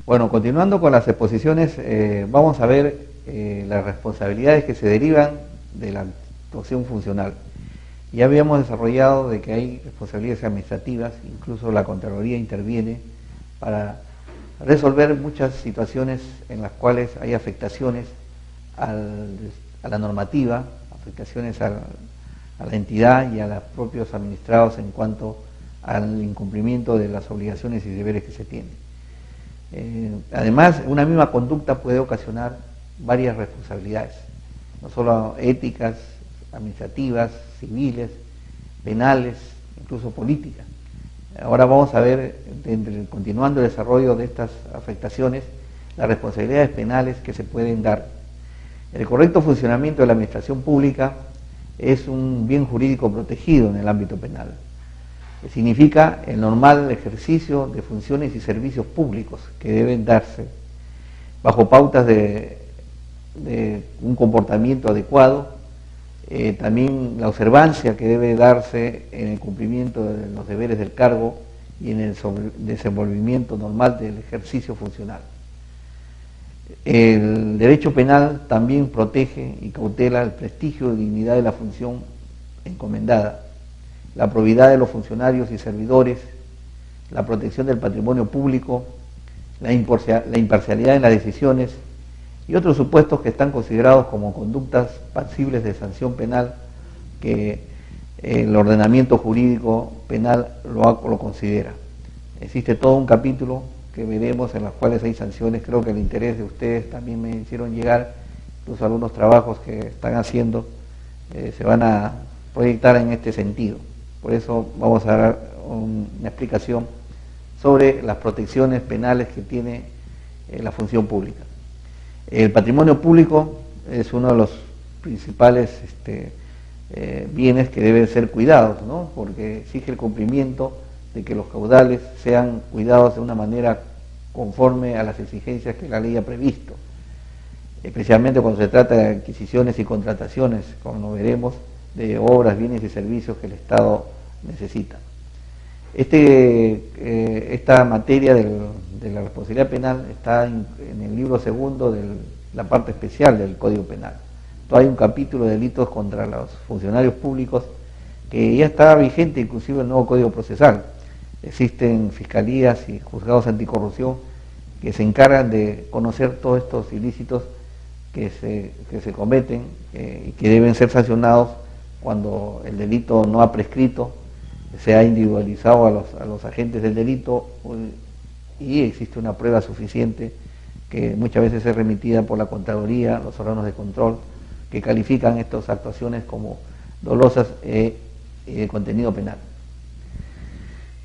Bueno, continuando con las exposiciones, vamos a ver las responsabilidades que se derivan de la actuación funcional. Ya habíamos desarrollado de que hay responsabilidades administrativas, incluso la Contraloría interviene para resolver muchas situaciones en las cuales hay afectaciones a la normativa, afectaciones a la entidad y a los propios administrados en cuanto al incumplimiento de las obligaciones y deberes que se tienen. Además, una misma conducta puede ocasionar varias responsabilidades, no solo éticas, administrativas, civiles, penales, incluso políticas. Ahora vamos a ver, continuando el desarrollo de estas afectaciones, las responsabilidades penales que se pueden dar. El correcto funcionamiento de la administración pública es un bien jurídico protegido en el ámbito penal. Significa el normal ejercicio de funciones y servicios públicos que deben darse bajo pautas de un comportamiento adecuado, también la observancia que debe darse en el cumplimiento de los deberes del cargo y en el desenvolvimiento normal del ejercicio funcional. El derecho penal también protege y cautela el prestigio y dignidad de la función encomendada, la probidad de los funcionarios y servidores, la protección del patrimonio público, la imparcialidad en las decisiones y otros supuestos que están considerados como conductas pasibles de sanción penal que el ordenamiento jurídico penal lo considera. Existe todo un capítulo que veremos en los cuales hay sanciones. Creo que el interés de ustedes también me hicieron llegar, incluso algunos trabajos que están haciendo se van a proyectar en este sentido. Por eso vamos a dar una explicación sobre las protecciones penales que tiene la función pública. El patrimonio público es uno de los principales bienes que deben ser cuidados, ¿no? Porque exige el cumplimiento de que los caudales sean cuidados de una manera conforme a las exigencias que la ley ha previsto, especialmente cuando se trata de adquisiciones y contrataciones, como veremos, de obras, bienes y servicios que el Estado necesita. Esta materia de la responsabilidad penal está en el libro segundo de la parte especial del Código Penal. Entonces hay un capítulo de delitos contra los funcionarios públicos que ya está vigente, inclusive el nuevo Código Procesal. Existen fiscalías y juzgados anticorrupción que se encargan de conocer todos estos ilícitos que se cometen y que deben ser sancionados cuando el delito no ha prescrito, se ha individualizado a los agentes del delito y existe una prueba suficiente que muchas veces es remitida por la Contraloría, los órganos de control, que califican estas actuaciones como dolosas de contenido penal.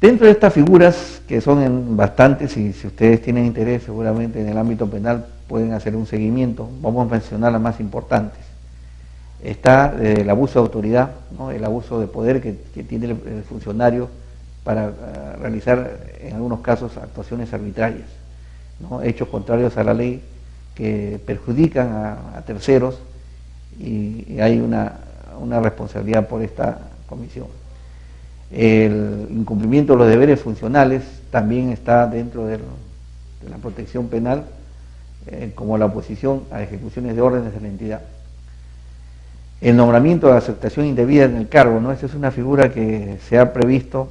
Dentro de estas figuras, que son bastantes, y si ustedes tienen interés seguramente en el ámbito penal pueden hacer un seguimiento, vamos a mencionar las más importantes. Está el abuso de autoridad, ¿no? El abuso de poder que tiene el funcionario para realizar en algunos casos actuaciones arbitrarias, ¿no? Hechos contrarios a la ley que perjudican a terceros y hay una responsabilidad por esta comisión. El incumplimiento de los deberes funcionales también está dentro de la protección penal, como la oposición a ejecuciones de órdenes de la entidad. El nombramiento de aceptación indebida en el cargo, ¿no? Esa es una figura que se ha previsto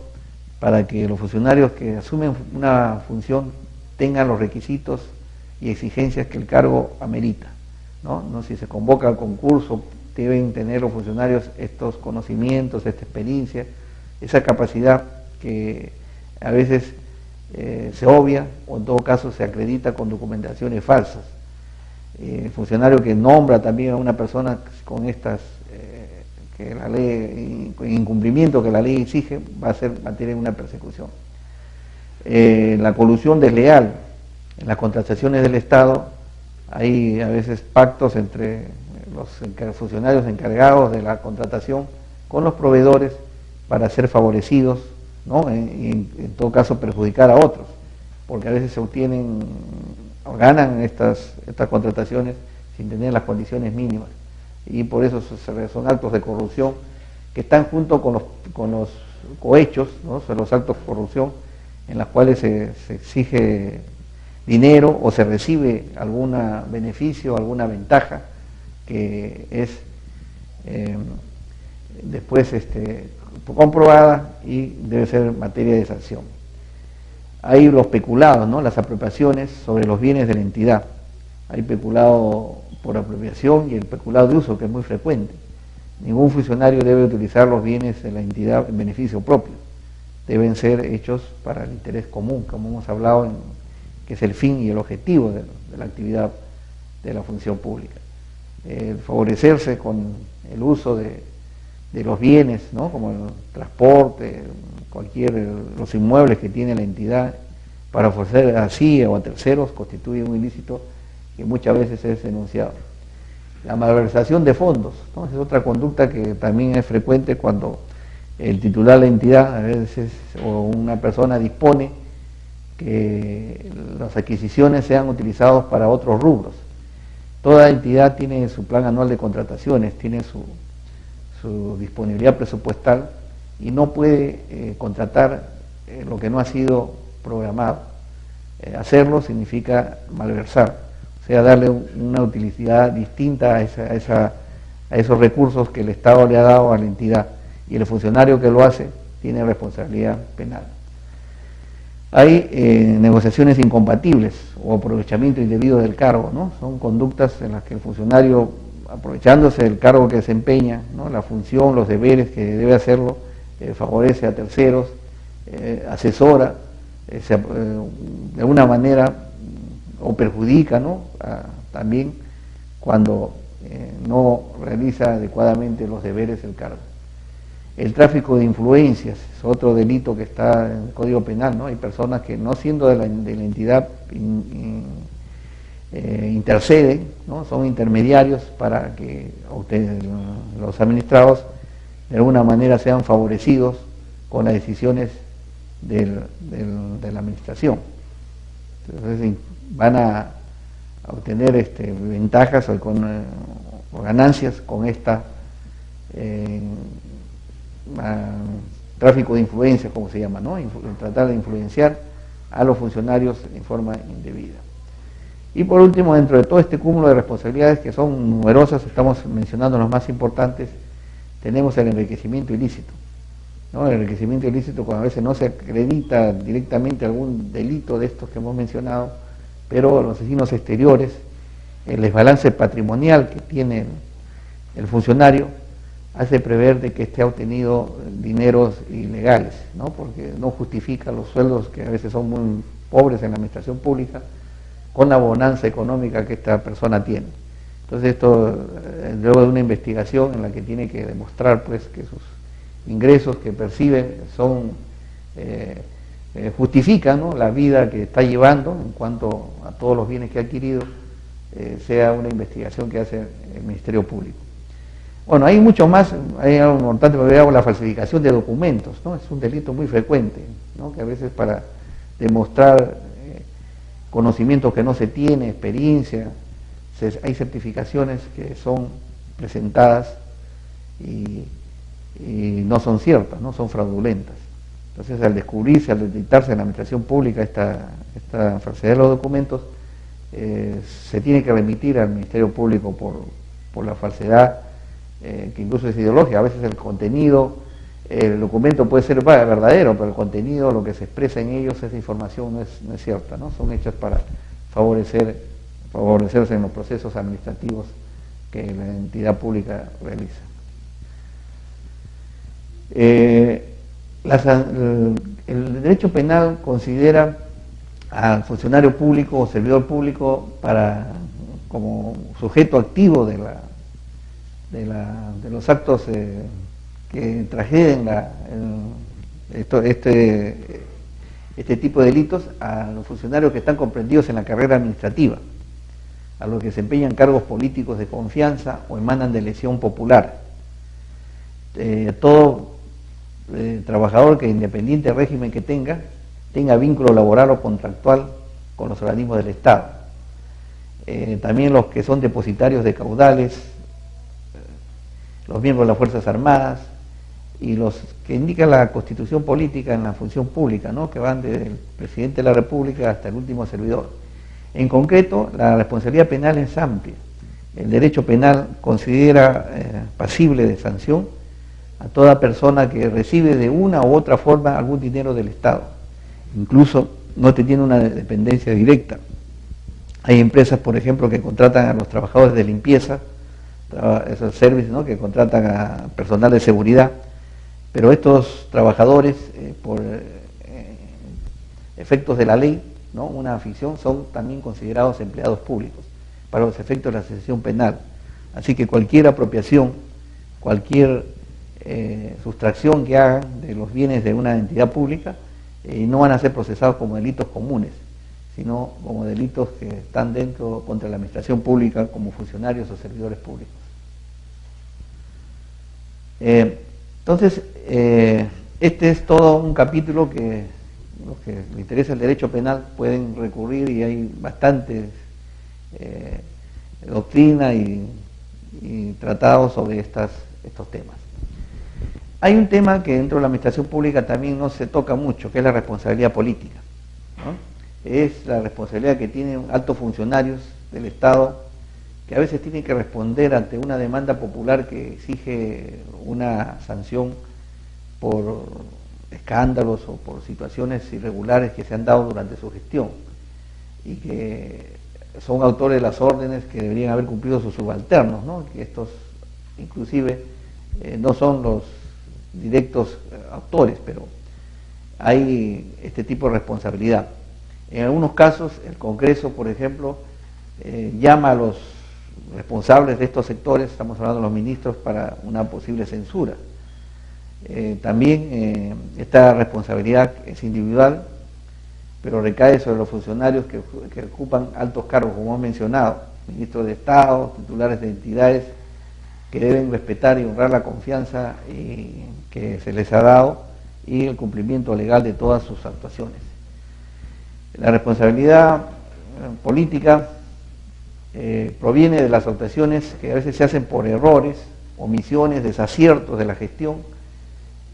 para que los funcionarios que asumen una función tengan los requisitos y exigencias que el cargo amerita, ¿no? Si se convoca al concurso, deben tener los funcionarios estos conocimientos, esta experiencia, esa capacidad que a veces se obvia o en todo caso se acredita con documentaciones falsas. El funcionario que nombra también a una persona con estas que la ley, incumplimiento que la ley exige, va a tener una persecución. La colusión desleal en las contrataciones del Estado, hay a veces pactos entre los funcionarios encargados de la contratación con los proveedores para ser favorecidos, ¿no? Y en todo caso perjudicar a otros, porque a veces se obtienen o ganan estas contrataciones sin tener las condiciones mínimas, y por eso son actos de corrupción que están junto con los cohechos, ¿no? Son los actos de corrupción en los cuales se exige dinero o se recibe algún beneficio, alguna ventaja que es después comprobada y debe ser materia de sanción. Hay los peculados, ¿no? Las apropiaciones sobre los bienes de la entidad. Hay peculado por apropiación y el peculado de uso, que es muy frecuente. Ningún funcionario debe utilizar los bienes de la entidad en beneficio propio. Deben ser hechos para el interés común, como hemos hablado, que es el fin y el objetivo de la actividad de la función pública. Favorecerse con el uso de los bienes, ¿no? Como el transporte, los inmuebles que tiene la entidad, para ofrecer a sí o a terceros, constituye un ilícito que muchas veces es denunciado. La malversación de fondos, ¿no? Es otra conducta que también es frecuente cuando el titular de la entidad, a veces, o una persona dispone que las adquisiciones sean utilizadas para otros rubros. Toda entidad tiene su plan anual de contrataciones, tiene su disponibilidad presupuestal y no puede contratar lo que no ha sido programado. Hacerlo significa malversar, o sea, darle una utilidad distinta a esos recursos que el Estado le ha dado a la entidad, y el funcionario que lo hace tiene responsabilidad penal. Hay negociaciones incompatibles o aprovechamiento indebido del cargo, ¿no? Son conductas en las que el funcionario, aprovechándose del cargo que desempeña, ¿no? La función, los deberes que debe hacerlo, favorece a terceros, asesora, de alguna manera, o perjudica, ¿no? También cuando no realiza adecuadamente los deberes del cargo. El tráfico de influencias es otro delito que está en el Código Penal, ¿no? Hay personas que, no siendo de la entidad, interceden, ¿no? Son intermediarios para que los administrados de alguna manera sean favorecidos con las decisiones de la administración. Entonces van a obtener ventajas o ganancias con esta tráfico de influencias, como se llama, ¿no? Tratar de influenciar a los funcionarios en forma indebida. Y por último, dentro de todo este cúmulo de responsabilidades, que son numerosas, estamos mencionando las más importantes, tenemos el enriquecimiento ilícito, ¿no? El enriquecimiento ilícito, cuando a veces no se acredita directamente algún delito de estos que hemos mencionado, pero los asesinos exteriores, el desbalance patrimonial que tiene el funcionario, hace prever de que esté obtenido dineros ilegales, ¿no? Porque no justifica los sueldos que a veces son muy pobres en la administración pública con la bonanza económica que esta persona tiene. Entonces esto, luego de una investigación en la que tiene que demostrar pues que sus ingresos que percibe justifican, ¿no? La vida que está llevando en cuanto a todos los bienes que ha adquirido, sea una investigación que hace el Ministerio Público. Bueno, hay mucho más, hay algo importante, pero la falsificación de documentos, ¿no? Es un delito muy frecuente, ¿no? Que a veces para demostrar conocimientos que no se tiene, experiencia, hay certificaciones que son presentadas y no son ciertas, no son fraudulentas. Entonces, al descubrirse, al detectarse en la administración pública esta falsedad de los documentos, se tiene que remitir al Ministerio Público por la falsedad, que incluso es ideológica. A veces el contenido, el documento puede ser verdadero, pero el contenido, lo que se expresa en ellos, esa información no es cierta, ¿no? Son hechas para favorecerse en los procesos administrativos que la entidad pública realiza. El derecho penal considera al funcionario público o servidor público como sujeto activo de los actos que trageden este tipo de delitos a los funcionarios que están comprendidos en la carrera administrativa, a los que desempeñan cargos políticos de confianza o emanan de elección popular. Todo trabajador que, independiente del régimen que tenga vínculo laboral o contractual con los organismos del Estado. También los que son depositarios de caudales, los miembros de las Fuerzas Armadas y los que indica la Constitución política en la función pública, ¿no? Que van desde el presidente de la República hasta el último servidor. En concreto, la responsabilidad penal es amplia. El derecho penal considera pasible de sanción a toda persona que recibe de una u otra forma algún dinero del Estado, incluso no teniendo una dependencia directa. Hay empresas, por ejemplo, que contratan a los trabajadores de limpieza, esos servicios, ¿no?, que contratan a personal de seguridad, pero estos trabajadores, por efectos de la ley, ¿no?, una ficción, son también considerados empleados públicos para los efectos de la sanción penal. Así que cualquier apropiación, cualquier sustracción que hagan de los bienes de una entidad pública no van a ser procesados como delitos comunes, sino como delitos que están dentro contra la administración pública como funcionarios o servidores públicos. Entonces, este es todo un capítulo que los que les interesa el derecho penal pueden recurrir, y hay bastantes doctrina y tratados sobre estos temas. Hay un tema que dentro de la administración pública también no se toca mucho, que es la responsabilidad política, ¿no? Es la responsabilidad que tienen altos funcionarios del Estado, que a veces tienen que responder ante una demanda popular que exige una sanción por escándalos o por situaciones irregulares que se han dado durante su gestión, y que son autores de las órdenes que deberían haber cumplido sus subalternos, ¿no? Que estos inclusive no son los directos autores, pero hay este tipo de responsabilidad. En algunos casos el Congreso, por ejemplo, llama a los responsables de estos sectores, estamos hablando de los ministros, para una posible censura. También esta responsabilidad es individual, pero recae sobre los funcionarios que ocupan altos cargos, como hemos mencionado, ministros de Estado, titulares de entidades, que deben respetar y honrar la confianza que se les ha dado y el cumplimiento legal de todas sus actuaciones. La responsabilidad política proviene de las actuaciones que a veces se hacen por errores, omisiones, desaciertos de la gestión,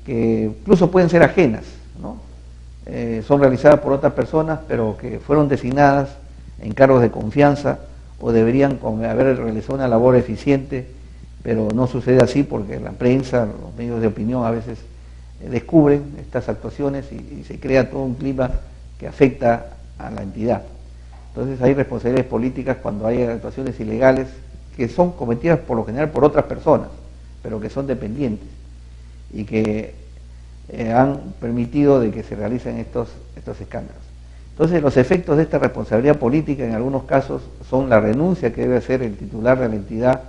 que incluso pueden ser ajenas, ¿no? Son realizadas por otras personas, pero que fueron designadas en cargos de confianza, o deberían haber realizado una labor eficiente, pero no sucede así porque la prensa, los medios de opinión a veces descubren estas actuaciones y se crea todo un clima que afecta a la entidad. Entonces hay responsabilidades políticas cuando hay actuaciones ilegales que son cometidas por lo general por otras personas, pero que son dependientes y que han permitido de que se realicen estos escándalos. Entonces los efectos de esta responsabilidad política en algunos casos son la renuncia que debe hacer el titular de la entidad,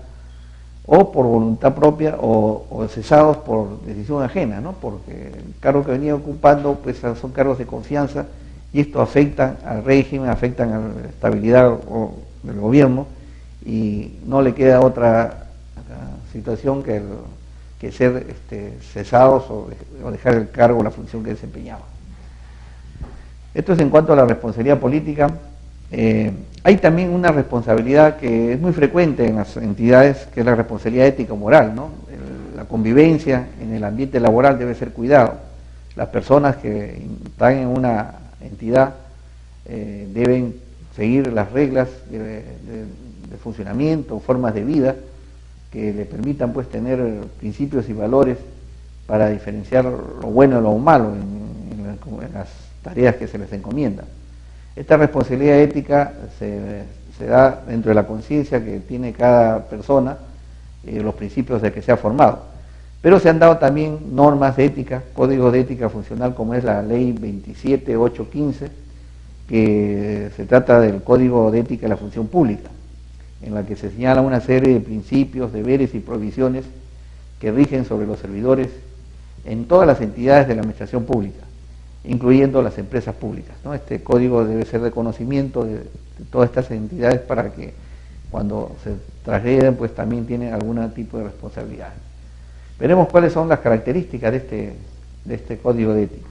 o por voluntad propia, o cesados por decisión ajena, ¿no? Porque el cargo que venía ocupando pues son cargos de confianza, y esto afecta al régimen, afectan a la estabilidad del gobierno, y no le queda otra situación que ser cesados o dejar el cargo o la función que desempeñaban. Esto es en cuanto a la responsabilidad política. Hay también una responsabilidad que es muy frecuente en las entidades, que es la responsabilidad ética o moral, ¿no? La convivencia en el ambiente laboral debe ser cuidado. Las personas que están en una entidad deben seguir las reglas de funcionamiento, formas de vida que le permitan pues tener principios y valores para diferenciar lo bueno de lo malo en las tareas que se les encomiendan. Esta responsabilidad ética se da dentro de la conciencia que tiene cada persona, los principios de que se ha formado. Pero se han dado también normas de ética, códigos de ética funcional, como es la ley 27815, que se trata del Código de Ética de la Función Pública, en la que se señala una serie de principios, deberes y provisiones que rigen sobre los servidores en todas las entidades de la administración pública, incluyendo las empresas públicas, ¿no? Este código debe ser de conocimiento de todas estas entidades para que cuando se trasleden pues también tienen algún tipo de responsabilidad. Veremos cuáles son las características de este código de ética.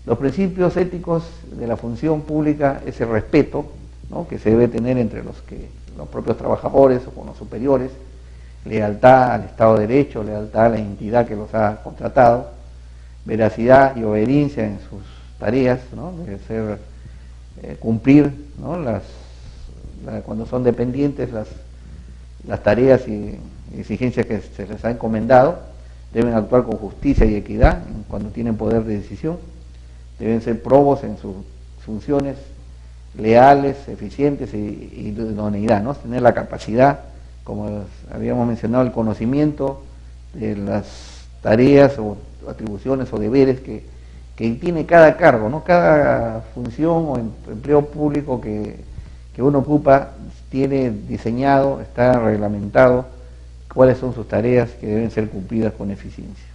Los principios éticos de la función pública es el respeto, ¿no?, que se debe tener entre los propios trabajadores o con los superiores, lealtad al Estado de Derecho, lealtad a la entidad que los ha contratado, veracidad y obediencia en sus tareas, ¿no? Debe ser cumplir, ¿no?, las cuando son dependientes, las tareas y exigencias que se les ha encomendado, deben actuar con justicia y equidad cuando tienen poder de decisión, deben ser probos en sus funciones, leales, eficientes y de idoneidad, ¿no? Tener la capacidad, como habíamos mencionado, el conocimiento de las tareas o atribuciones o deberes que tiene cada cargo, ¿no? Cada función o empleo público que uno ocupa tiene diseñado, está reglamentado cuáles son sus tareas que deben ser cumplidas con eficiencia.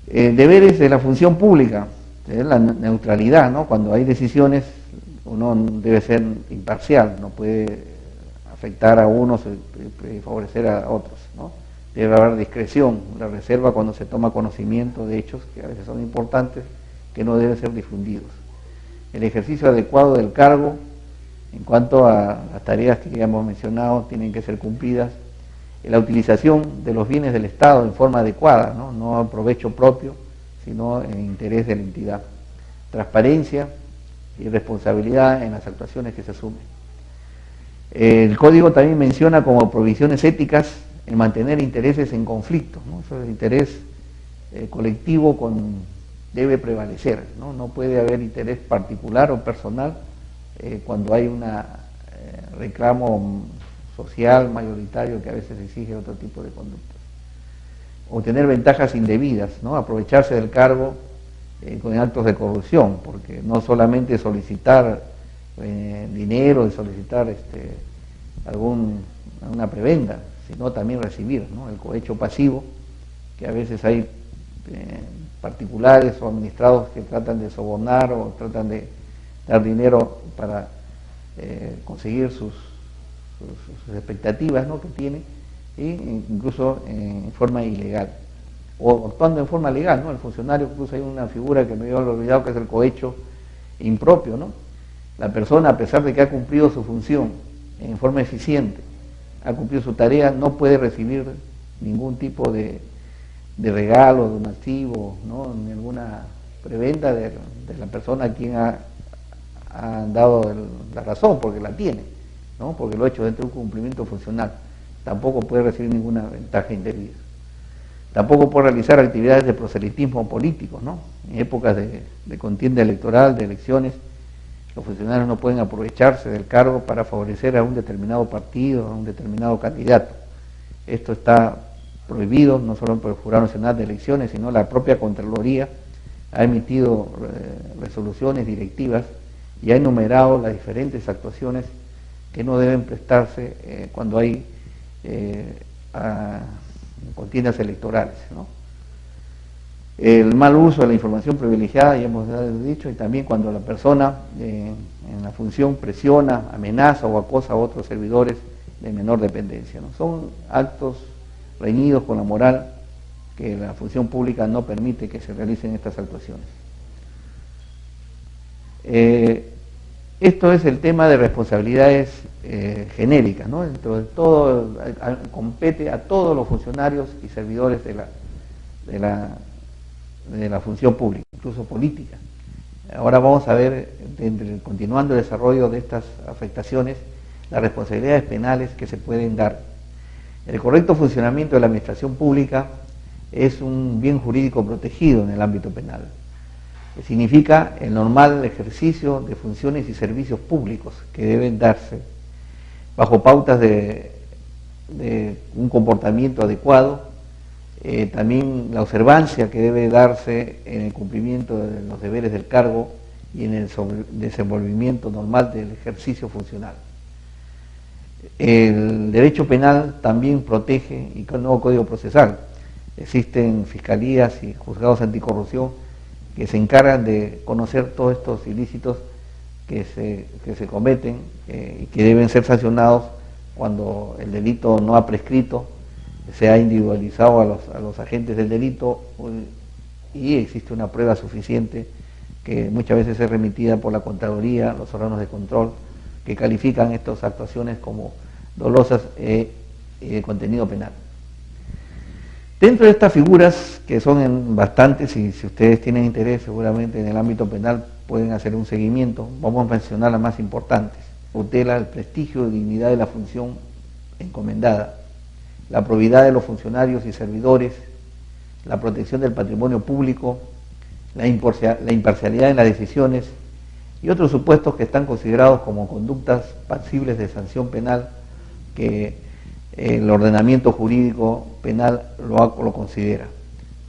Deberes de la función pública, la neutralidad, ¿no? Cuando hay decisiones uno debe ser imparcial, no puede afectar a unos y favorecer a otros, ¿no? Debe haber discreción, la reserva cuando se toma conocimiento de hechos que a veces son importantes, que no deben ser difundidos. El ejercicio adecuado del cargo, en cuanto a las tareas que ya hemos mencionado, tienen que ser cumplidas. La utilización de los bienes del Estado en forma adecuada, no a provecho propio, sino en interés de la entidad. Transparencia y responsabilidad en las actuaciones que se asumen. El Código también menciona como provisiones éticas el mantener intereses en conflicto, ¿no? Eso, el interés colectivo debe prevalecer, ¿no? No puede haber interés particular o personal cuando hay un reclamo social mayoritario que a veces exige otro tipo de conductas. Obtener ventajas indebidas, ¿no? Aprovecharse del cargo con actos de corrupción, porque no solamente solicitar dinero y solicitar alguna prebenda, sino también recibir, ¿no? El cohecho pasivo, que a veces hay particulares o administrados que tratan de sobornar o tratan de dar dinero para conseguir sus expectativas, ¿no? Que tiene, e incluso en forma ilegal o actuando en forma legal, ¿no? El funcionario, incluso hay una figura que me había olvidado, que es el cohecho impropio, ¿no? La persona, a pesar de que ha cumplido su función en forma eficiente, ha cumplido su tarea, no puede recibir ningún tipo de regalo, donativo, ¿no? Ni alguna prebenda de la persona a quien ha dado la razón, porque la tiene, ¿no? Porque lo ha hecho dentro de un cumplimiento funcional. Tampoco puede recibir ninguna ventaja indebida. Tampoco puede realizar actividades de proselitismo político, ¿no? En épocas de contienda electoral, de elecciones, los funcionarios no pueden aprovecharse del cargo para favorecer a un determinado partido, a un determinado candidato. Esto está prohibido, no solo por el Jurado Nacional de Elecciones, sino la propia Contraloría ha emitido resoluciones directivas y ha enumerado las diferentes actuaciones que no deben prestarse cuando hay contiendas electorales, ¿no? El mal uso de la información privilegiada, ya hemos dicho, y también cuando la persona en la función presiona, amenaza o acosa a otros servidores de menor dependencia, ¿no? Son actos reñidos con la moral que la función pública no permite que se realicen estas actuaciones. Esto es el tema de responsabilidades genéricas, ¿no? Dentro de todo, compete a todos los funcionarios y servidores de la función pública, incluso política. Ahora vamos a ver, continuando el desarrollo de estas afectaciones, las responsabilidades penales que se pueden dar. El correcto funcionamiento de la administración pública es un bien jurídico protegido en el ámbito penal. Significa el normal ejercicio de funciones y servicios públicos que deben darse bajo pautas de un comportamiento adecuado, también la observancia que debe darse en el cumplimiento de los deberes del cargo y en el desenvolvimiento normal del ejercicio funcional. El derecho penal también protege, y con el nuevo Código Procesal, existen fiscalías y juzgados anticorrupción que se encargan de conocer todos estos ilícitos que se cometen y que deben ser sancionados cuando el delito no ha prescrito, se ha individualizado a los agentes del delito y existe una prueba suficiente que muchas veces es remitida por la Contraloría, los órganos de control, que califican estas actuaciones como dolosas de contenido penal. Dentro de estas figuras, que son bastantes, y si ustedes tienen interés seguramente en el ámbito penal pueden hacer un seguimiento, vamos a mencionar las más importantes. tutela el prestigio y dignidad de la función encomendada, la probidad de los funcionarios y servidores, la protección del patrimonio público, la imparcialidad en las decisiones y otros supuestos que están considerados como conductas pasibles de sanción penal que el ordenamiento jurídico penal lo considera.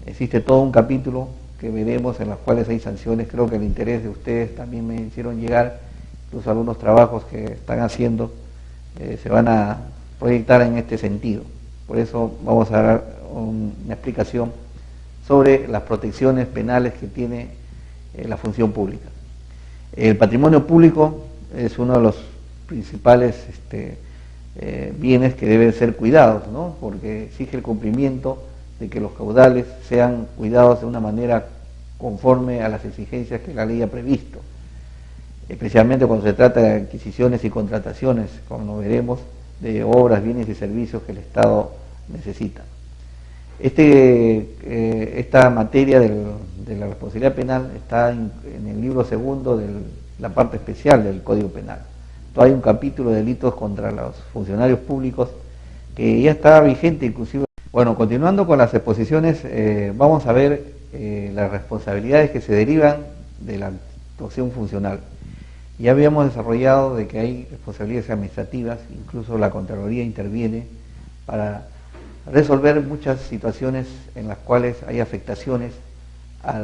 Existe todo un capítulo que veremos en los cuales hay sanciones. Creo que el interés de ustedes también me hicieron llegar, incluso algunos trabajos que están haciendo se van a proyectar en este sentido. Por eso vamos a dar una explicación sobre las protecciones penales que tiene la función pública. El patrimonio público es uno de los principales bienes que deben ser cuidados, ¿no? Porque exige el cumplimiento de que los caudales sean cuidados de una manera conforme a las exigencias que la ley ha previsto, especialmente cuando se trata de adquisiciones y contrataciones, como veremos, de obras, bienes y servicios que el Estado necesita. Esta materia de la responsabilidad penal está en el libro segundo de la parte especial del Código Penal. Hay un capítulo de delitos contra los funcionarios públicos que ya está vigente inclusive. Bueno, continuando con las exposiciones, vamos a ver las responsabilidades que se derivan de la actuación funcional. Ya habíamos desarrollado de que hay responsabilidades administrativas, incluso la Contraloría interviene para resolver muchas situaciones en las cuales hay afectaciones a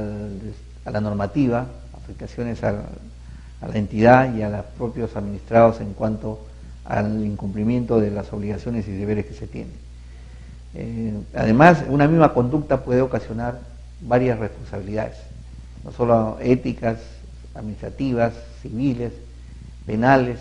la normativa, afectaciones a la entidad y a los propios administrados en cuanto al incumplimiento de las obligaciones y deberes que se tienen. Además, una misma conducta puede ocasionar varias responsabilidades, no solo éticas, administrativas, civiles, penales,